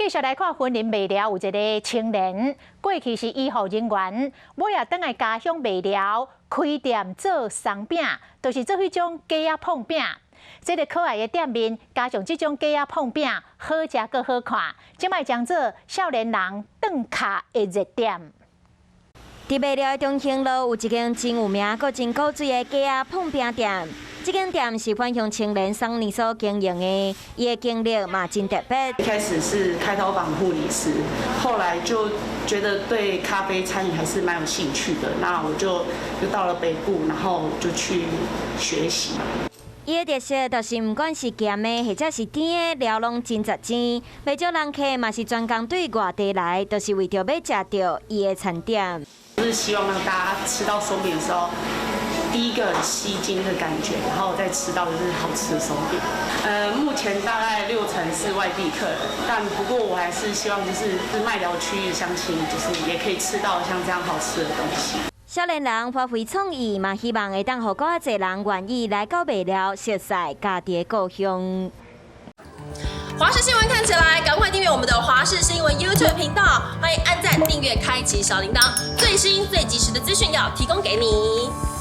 继续来看婚姻未了，有一个青年，过去是医护人员，尾也倒来家乡未了，开店做松饼，就是做迄种鸡仔碰饼。这个可爱的店面，加上这种鸡仔碰饼，好食阁好看，即卖将做少年人顿卡的热点。伫未了的中兴路有一间真有名、阁真古锥的鸡仔碰饼店。这间店是反向青年3年所经营的，伊的经历嘛真特别。一开始是开刀房护理师，后来就觉得对咖啡餐饮还是蛮有兴趣的，那我就到了北部，然后就去学习。伊的特色就是，不管是咸的或者是甜的，料拢真值钱。不少人客嘛是专工对外地来，就是为着要食到伊的餐点。就是希望让大家吃到松饼的时候，第一个吸睛的感觉，然后再吃到就是好吃的松饼。目前大概60%是外地客人，但不过我还是希望就是麦寮区域的乡亲，就是也可以吃到像这样好吃的东西。少年人发挥创意，嘛希望会当互更侪人愿意来到未了，熟悉家己的故乡。华视新闻看起来，赶快订阅我们的华视新闻 YouTube 频道，欢迎按赞、订阅、开启小铃铛，最新最及时的资讯要提供给你。